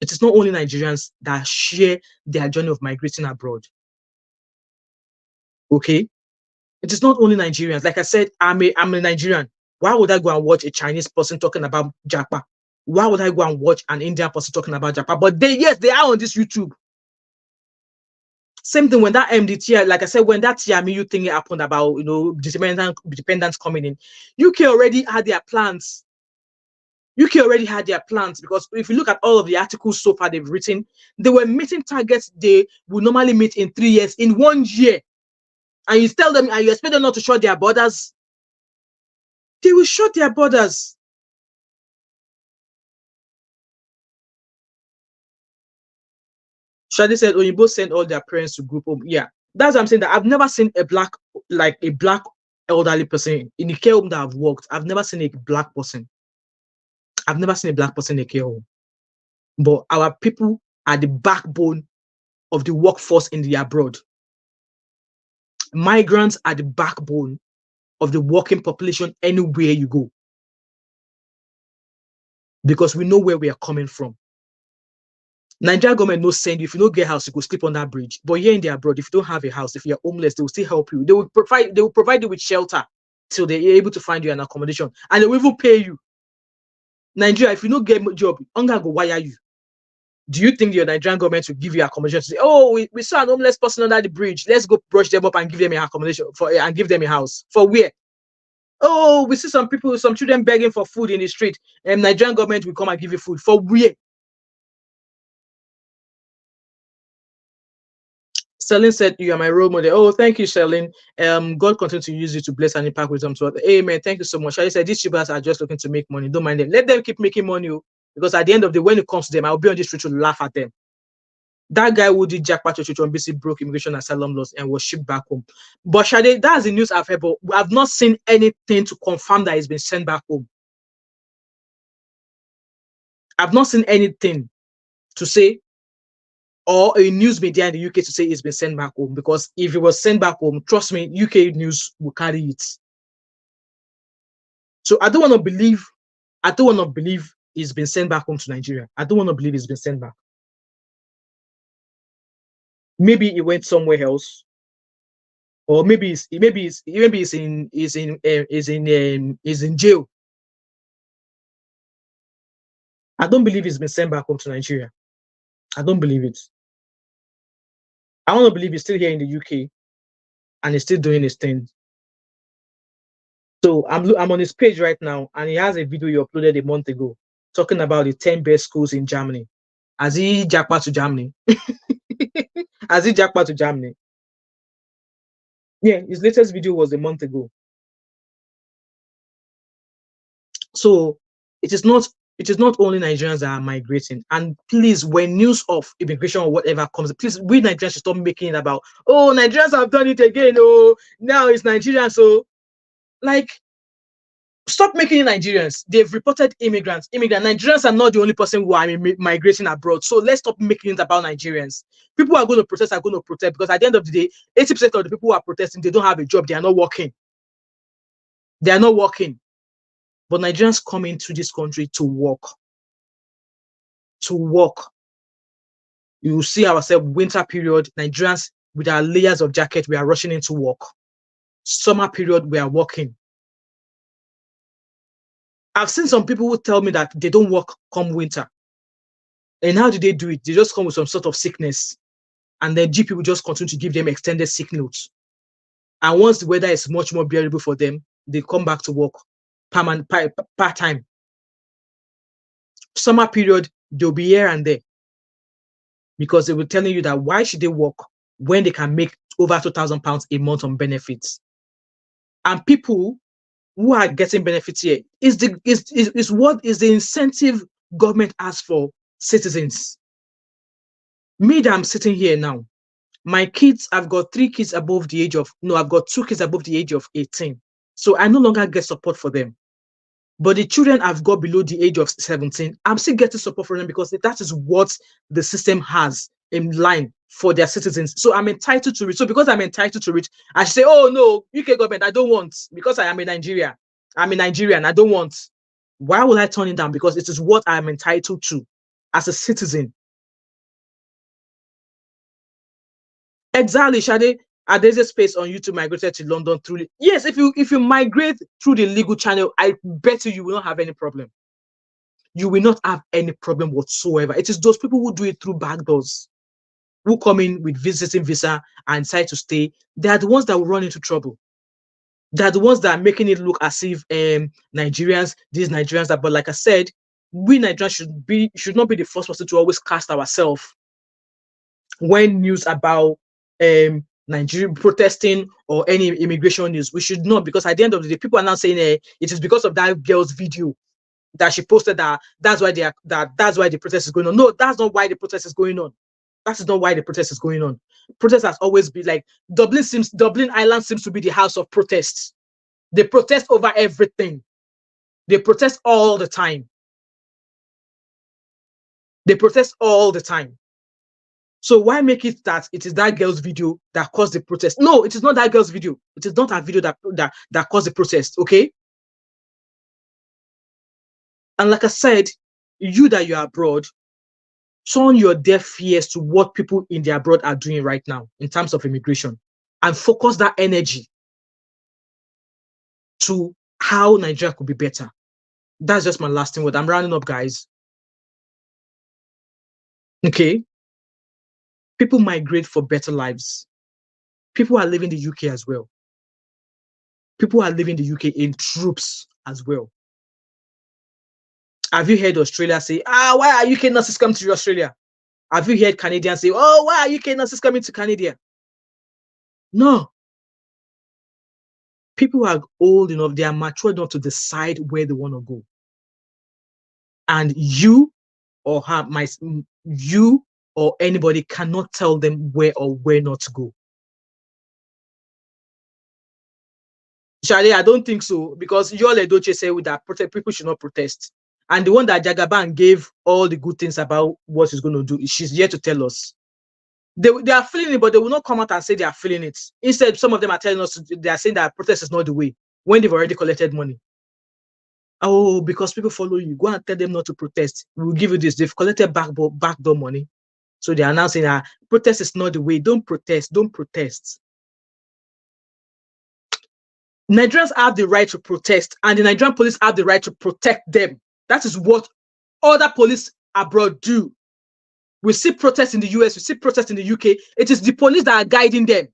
It is not only Nigerians that share their journey of migrating abroad. Okay? It is not only Nigerians. Like I said, I'm a Nigerian. Why would I go and watch a Chinese person talking about Japa? Why would I go and watch an Indian person talking about Japa? But they are on this YouTube. Same thing when that MDT, like I said, when that TMU thing happened about dependents coming in, UK already had their plans. UK already had their plans because if you look at all of the articles so far they've written, they were meeting targets they would normally meet in 3 years, in 1 year. And you tell them, and you expect them not to shut their borders, they will shut their borders. Shadi said, you both send all their parents to group home. Yeah, that's what I'm saying. That I've never seen a black elderly person in the care home that I've worked. I've never seen a black person. I've never seen a black person in a care home. But our people are the backbone of the workforce in the abroad. Migrants are the backbone of the working population anywhere you go. Because we know where we are coming from. Nigeria government no send you. If you don't get a house, you go sleep on that bridge. But here in the abroad, if you don't have a house, if you're homeless, they will still help you. They will provide you with shelter till they're able to find you an accommodation. And they will even pay you. Nigeria, if you don't get a job, hunger go wire you. Do you think your Nigerian government will give you accommodation to say, oh, we saw an homeless person under the bridge, let's go brush them up and give them an accommodation and give them a house? For where? Oh, we see some people, some children begging for food in the street, and Nigerian government will come and give you food. For where? Selin said, you are my role model. Oh, thank you, Selin. God continue to use you to bless and impact wisdom to others. Amen. Thank you so much. I said, these YouTubers are just looking to make money. Don't mind them. Let them keep making money. Because at the end of the day, when it comes to them, I'll be on this street to laugh at them. That guy who did jackpot on BC broke immigration asylum laws and was shipped back home. But Shade, that's the news I've heard, but I've not seen anything to confirm that he's been sent back home. I've not seen anything to say, or a news media in the UK to say he's been sent back home. Because if he was sent back home, trust me, UK news will carry it. So I don't want to believe he's been sent back home to Nigeria. I don't want to believe he's been sent back. Maybe he went somewhere else, or maybe he's in jail. I don't believe he's been sent back home to Nigeria. I don't believe it. I want to believe he's still here in the UK and he's still doing his thing. So I'm on his page right now, and he has a video he uploaded a month ago talking about the 10 best schools in Germany. Has he jackpot to Germany? Has he jackpot to Germany? Yeah, his latest video was a month ago. So it is not only Nigerians that are migrating. And please, when news of immigration or whatever comes, please, we Nigerians should stop making it about, oh, Nigerians have done it again. Oh, now it's Nigerians. So, like, stop making it Nigerians. They've reported immigrants. Nigerians are not the only person who are migrating abroad. So let's stop making it about Nigerians. People are going to protest, because at the end of the day, 80% of the people who are protesting, they don't have a job. They are not working. They are not working. But Nigerians come into this country to work. To work. You will see ourselves winter period, Nigerians with our layers of jacket, we are rushing into work. Summer period, we are working. I've seen some people who tell me that they don't work come winter. And how do they do it? They just come with some sort of sickness. And then GP will just continue to give them extended sick notes. And once the weather is much more bearable for them, they come back to work part-time. Summer period, they'll be here and there. Because they will telling you that why should they work when they can make over £2,000 a month on benefits? And people who are getting benefits here is what is the incentive government has for citizens. Me that I'm sitting here now, my kids, I've got 2 kids above the age of 18. So I no longer get support for them. But the children I've got below the age of 17, I'm still getting support from them because that is what the system has in line for their citizens. So I'm entitled to it. So because I'm entitled to it, I say, oh no, UK government, I don't want, because I am in Nigeria. I'm a Nigerian, I don't want. Why will I turn it down? Because it is what I'm entitled to as a citizen. Exactly, Shade. There's a space on YouTube migrated to London through. Yes, if you migrate through the legal channel, I bet you will not have any problem. You will not have any problem whatsoever. It is those people who do it through back doors, who come in with visiting visa and decide to stay. They are the ones that will run into trouble. They are the ones that are making it look as if Nigerians, these Nigerians that. But like I said, we Nigerians should not be the first person to always cast ourselves when news about Nigeria protesting or any immigration news. We should not, because at the end of the day, people are now saying it is because of that girl's video that she posted that's why that's why the protest is going on. No, that's not why the protest is going on. That is not why the protest is going on. Protest has always been like Dublin Island seems to be the house of protests. They protest over everything. They protest all the time. They protest all the time. So why make it that it is that girl's video that caused the protest? No, it is not that girl's video. It is not a video that caused the protest, okay? And like I said, you that you're abroad, turn your deaf ears to what people in the abroad are doing right now in terms of immigration, and focus that energy to how Nigeria could be better. That's just my lasting word. I'm rounding up, guys. Okay. People migrate for better lives. People are leaving the UK as well. People are leaving the UK in troops as well. Have you heard Australia say, why are UK nurses coming to Australia? Have you heard Canadians say, oh, why are UK nurses coming to Canada? No. People are old enough, they are mature enough to decide where they want to go. And you or her, you or anybody cannot tell them where or where not to go. Shade, I don't think so, because Yul Edochie said that people should not protest. And the one that Jagaban gave all the good things about what she's going to do, she's yet to tell us. They are feeling it, but they will not come out and say they are feeling it. Instead, some of them are telling us they are saying that protest is not the way when they've already collected money. Oh, because people follow you, go and tell them not to protest. We will give you this. They've collected backdoor money. So they're announcing that protest is not the way. Don't protest. Don't protest. Nigerians have the right to protest, and the Nigerian police have the right to protect them. That is what other police abroad do. We see protests in the US, we see protests in the UK. It is the police that are guiding them.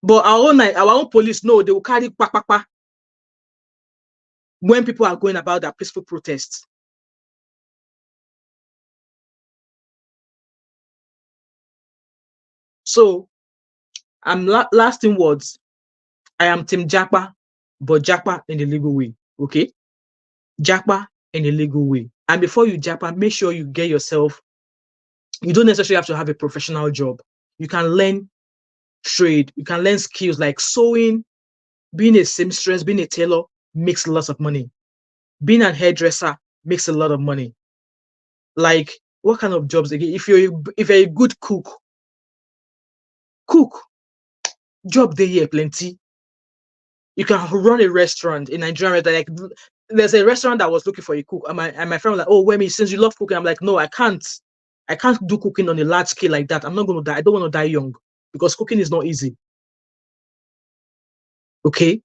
But our own police, no, they will carry pa when people are going about their peaceful protests. So, lasting words. I am Team Japa, but Japa in a legal way. Okay? Japa in a legal way. And before you Japa, make sure you get yourself. You don't necessarily have to have a professional job. You can learn trade. You can learn skills like sewing, being a seamstress, being a tailor makes lots of money. Being a hairdresser makes a lot of money. Like, what kind of jobs again? If you're a good cook, job there here plenty. You can run a restaurant in Nigeria. Like, there's a restaurant that was looking for a cook, and my friend was like, "Oh, Wemi, since you love cooking," I'm like, "No, I can't. I can't do cooking on a large scale like that. I'm not going to die. I don't want to die young because cooking is not easy." Okay,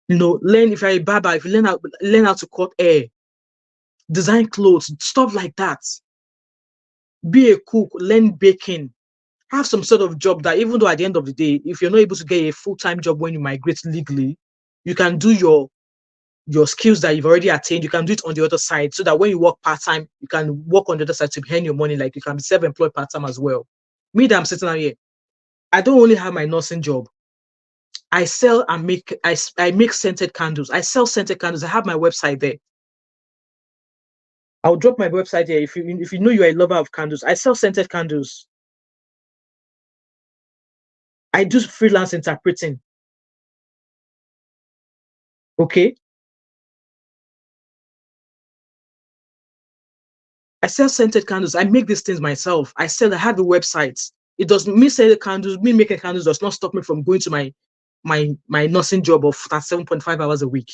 learn. If you're a barber, if you learn how to cut hair, design clothes, stuff like that. Be a cook, learn baking. Have some sort of job that, even though at the end of the day, if you're not able to get a full-time job when you migrate legally, you can do your skills that you've already attained. You can do it on the other side, so that when you work part-time, you can work on the other side to earn your money. Like, you can be self-employed part-time as well. Me, that I'm sitting out here, I don't only have my nursing job. I sell and I make scented candles. I sell scented candles. I have my website there. I'll drop my website here. If you know you're a lover of candles, I sell scented candles. I do freelance interpreting. Okay. I sell scented candles. I make these things myself. I have a website. It doesn't me selling candles, me making candles does not stop me from going to my nursing job of 7.5 hours a week.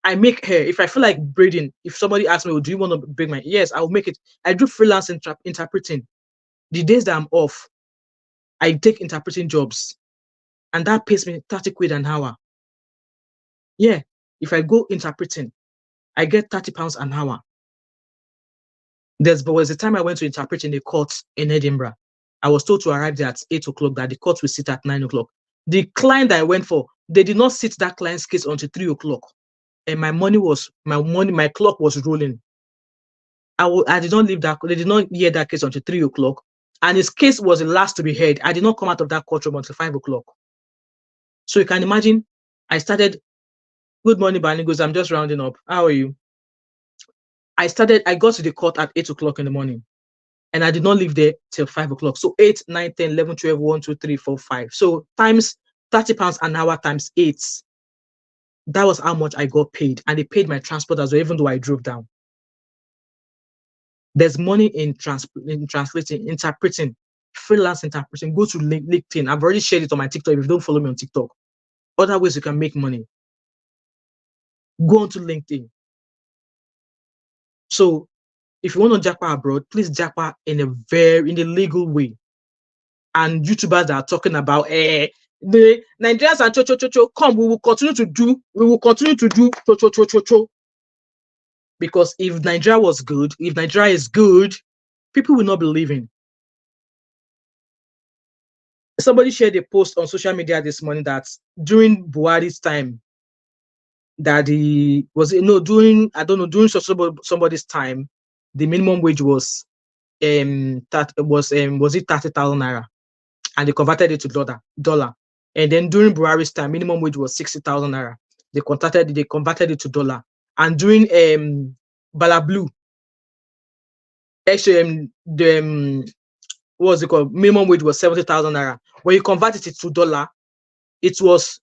I make hair. If I feel like braiding, if somebody asks me, "Oh, do you want to braid my?" Yes, I'll make it. I do freelance interpreting. The days that I'm off, I take interpreting jobs, and that pays me 30 quid an hour. Yeah, if I go interpreting, I get £30 an hour. There was a time I went to interpret in a court in Edinburgh. I was told to arrive there at 8 o'clock, that the court will sit at 9 o'clock. The client that I went for, they did not sit that client's case until 3 o'clock. And my clock was rolling. I did not leave that, they did not hear that case until 3 o'clock. And his case was the last to be heard. I did not come out of that courtroom until 5 o'clock. So you can imagine, I started, "Good morning, Barney," goes, "I'm just rounding up. How are you?" I got to the court at 8 o'clock in the morning. And I did not leave there till 5 o'clock. So 8, 9, 10, 11, 12, 1, 2, 3, 4, 5. So times £30 an hour times 8. That was how much I got paid. And they paid my transport as well, even though I drove down. There's money in translating, interpreting, freelance interpreting. Go to LinkedIn. I've already shared it on my TikTok. If you don't follow me on TikTok, other ways you can make money. Go on to LinkedIn. So if you want to japa abroad, please japa in a legal way. And YouTubers that are talking about the Nigerians and come, we will continue to do cho. Because if Nigeria was good, if Nigeria is good, people will not be leaving. Somebody shared a post on social media this morning that during Buhari's time, that the was it no during I don't know during somebody's time, the minimum wage was that was it 30,000 naira, and they converted it to dollar. And then during Buhari's time, minimum wage was 60,000 naira. They converted it to dollar. And during Balablu, actually what was it called? Minimum wage was 70,000 naira. When you converted it to dollar, it was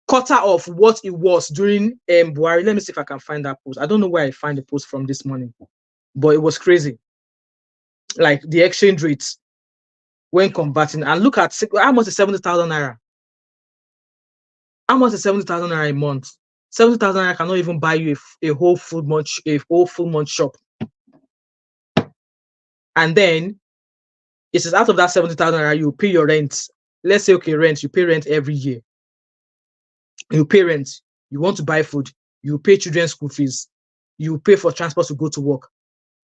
quarter of what it was during Buhari. Let me see if I can find that post. I don't know where I find the post from this morning, but it was crazy. Like the exchange rates when converting, and look at how much is 70,000 naira. How much is 70,000 naira a month? 70,000 naira cannot even buy you a whole full month shop. And then it is out of that 70,000 naira, you pay your rent. Let's say, okay, rent, you pay rent every year. You pay rent, you want to buy food, you pay children's school fees, you pay for transport to go to work.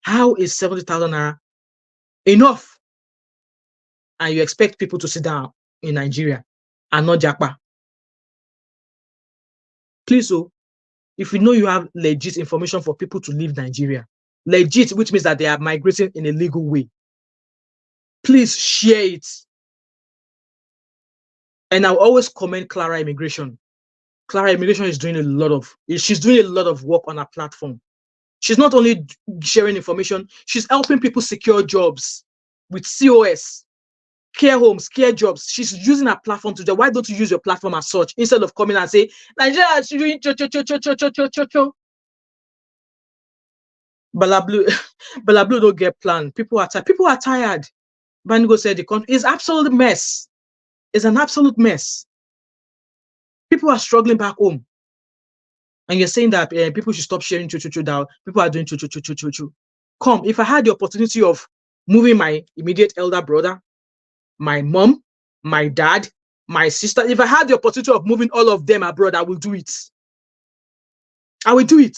How is 70,000 naira enough? And you expect people to sit down in Nigeria and not japa? Please, so if you know you have legit information for people to leave Nigeria, legit, which means that they are migrating in a legal way, please share it. And I'll always comment Clara Immigration. Clara Immigration is doing she's doing a lot of work on her platform. She's not only sharing information, she's helping people secure jobs with COS, care homes, care jobs. She's using her platform to do. Why don't you use your platform as such instead of coming and say, Nigeria is doing cho. Balablu don't get planned. People are tired. Banigo said the country is absolute mess. It's an absolute mess. People are struggling back home. And you're saying that people should stop sharing cho down. People are doing cho. Come, if I had the opportunity of moving my immediate elder brother, my mom, my dad, my sister, if I had the opportunity of moving all of them abroad, I will do it. I will do it.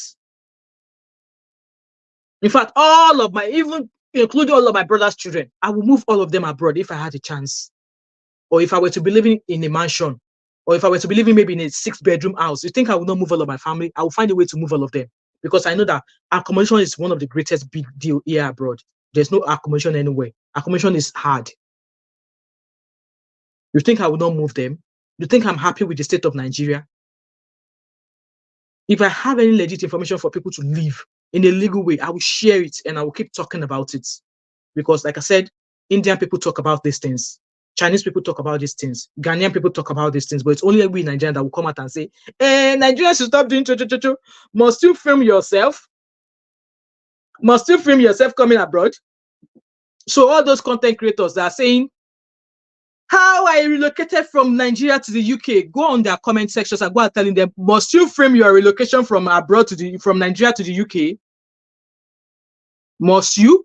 In fact, even including all of my brother's children, I will move all of them abroad if I had a chance. Or if I were to be living in a mansion, or if I were to be living maybe in a 6-bedroom house, you think I will not move all of my family? I will find a way to move all of them, because I know that accommodation is one of the greatest big deal here abroad. There's no accommodation anywhere. Accommodation is hard. You think I will not move them? You think I'm happy with the state of Nigeria? If I have any legit information for people to live in a legal way, I will share it and I will keep talking about it. Because like I said, Indian people talk about these things. Chinese people talk about these things. Ghanaian people talk about these things. But it's only we Nigerians that will come out and say, Nigerians should stop doing cho. Must you film yourself? Must you film yourself coming abroad? So all those content creators that are saying, how I relocated from Nigeria to the UK, go on their comment sections and go and telling them, must you frame your relocation from abroad from Nigeria to the UK? Must you?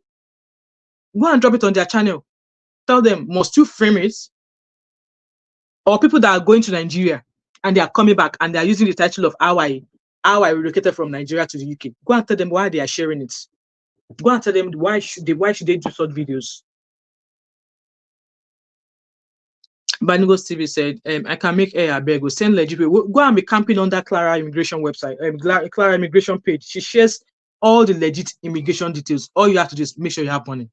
Go and drop it on their channel. Tell them, must you frame it? Or people that are going to Nigeria and they are coming back and they are using the title of how I relocated from Nigeria to the UK. Go and tell them why they are sharing it. Go and tell them why should they do such videos. Banigos TV said, I can make air a beg. Send legit. Go and be camping on that Clara Immigration website, Clara Immigration page. She shares all the legit immigration details. All you have to do is make sure you have money.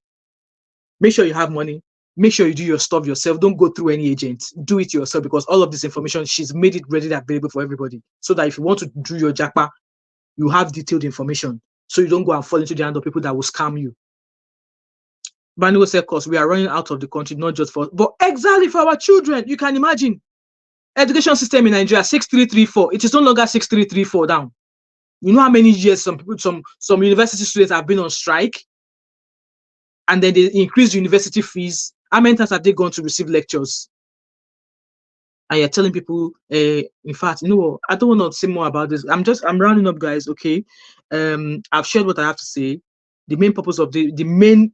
Make sure you have money. Make sure you do your stuff yourself. Don't go through any agent. Do it yourself, because all of this information, she's made it readily available for everybody. So that if you want to do your jackpot, you have detailed information. So you don't go and fall into the hand of people that will scam you. Banigo said, "Cause we are running out of the country, not just for, but exactly for our children." You can imagine. Education system in Nigeria, 6334. It is no longer 6334 down. You know how many years some university students have been on strike, and then they increase university fees. How many times have they gone to receive lectures? And you're telling people, in fact, you know, I don't want to say more about this. I'm rounding up, guys. Okay, I've shared what I have to say. The main purpose of the main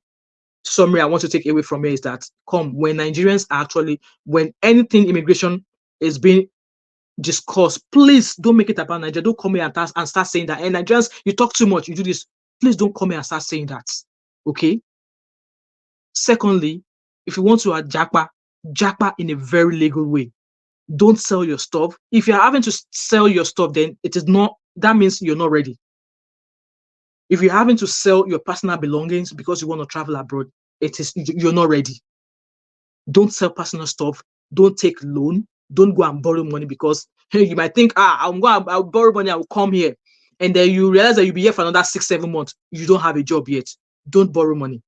summary I want to take away from here is that when Nigerians when anything immigration is being discuss. Please don't make it about Nigeria. Don't come here and start saying that. And Nigerians, you talk too much, you do this. Please don't come here and start saying that. Okay? Secondly, if you want to japa in a very legal way. Don't sell your stuff. If you're having to sell your stuff, then it is not, that means you're not ready. If you're having to sell your personal belongings because you want to travel abroad, you're not ready. Don't sell personal stuff. Don't take loan. Don't go and borrow money because hey, you might think, I'll borrow money, I will come here. And then you realize that you'll be here for another 6-7 months. You don't have a job yet. Don't borrow money.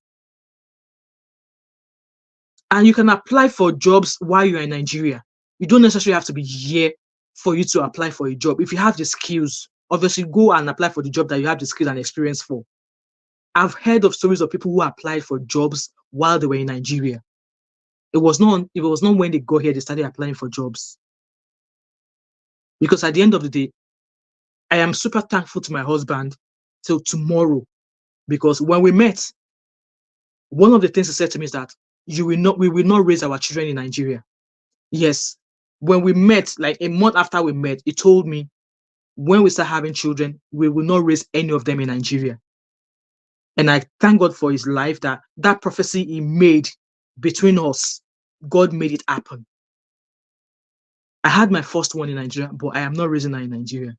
And you can apply for jobs while you're in Nigeria. You don't necessarily have to be here for you to apply for a job. If you have the skills, obviously go and apply for the job that you have the skills and experience for. I've heard of stories of people who applied for jobs while they were in Nigeria. It was not when they got here they started applying for jobs. Because at the end of the day, I am super thankful to my husband till tomorrow. Because when we met, one of the things he said to me is that we will not raise our children in Nigeria. Yes. When we met, like a month after we met, he told me, when we start having children, we will not raise any of them in Nigeria. And I thank God for his life, that prophecy he made between us, God made it happen. I had my first one in Nigeria, but I am not raising her in Nigeria.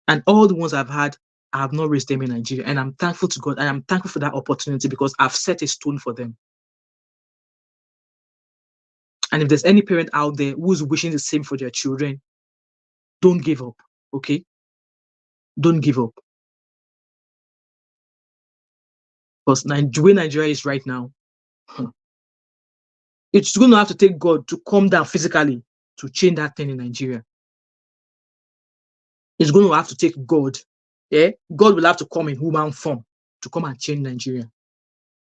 And all the ones I've had, I have not raised them in Nigeria. And I'm thankful to God. I am thankful for that opportunity because I've set a stone for them. And if there's any parent out there who's wishing the same for their children, don't give up, okay? Don't give up. Because the way Nigeria is right now, it's going to have to take God to come down physically to change that thing in Nigeria. It's going to have to take God. Yeah? God will have to come in human form to come and change Nigeria.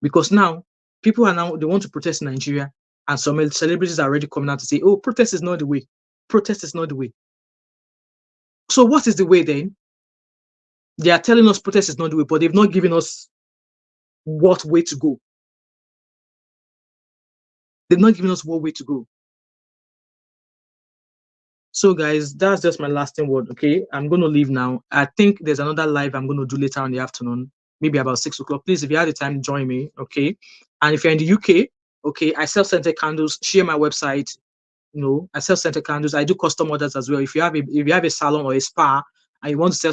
Because now, they want to protest in Nigeria, and some celebrities are already coming out to say, oh, protest is not the way. Protest is not the way. So what is the way then? They are telling us protest is not the way, but they've not given us what way to go. They've not given us what way to go. So guys, that's just my lasting word, okay? I'm going to leave now. I think there's another live I'm going to do later in the afternoon, maybe about 6 o'clock. Please, if you have the time, join me, okay? And if you're in the UK, okay, I sell scented candles. Share my website. I sell scented candles. I do custom orders as well. If you have a salon or a spa and you want to sell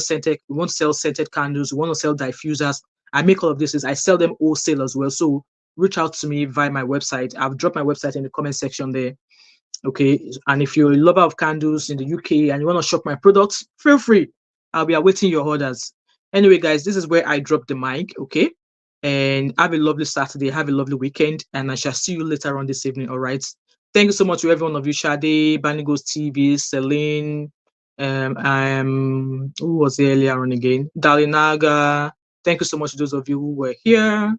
scented candles, you want to sell diffusers, I make all of this. I sell them wholesale as well. So reach out to me via my website. I've dropped my website in the comment section there. Okay, and if you're a lover of candles in the UK and you want to shop my products, feel free. I'll be awaiting your orders. Anyway, guys, this is where I drop the mic. Okay, and have a lovely Saturday. Have a lovely weekend, and I shall see you later on this evening. All right. Thank you so much to every one of you. Shade, Banigos TV, Celine, who was earlier on again? Dalinaga. Thank you so much to those of you who were here.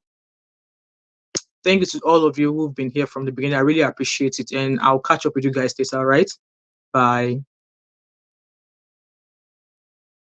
Thank you to all of you who've been here from the beginning. I really appreciate it. And I'll catch up with you guys later. All right. Bye.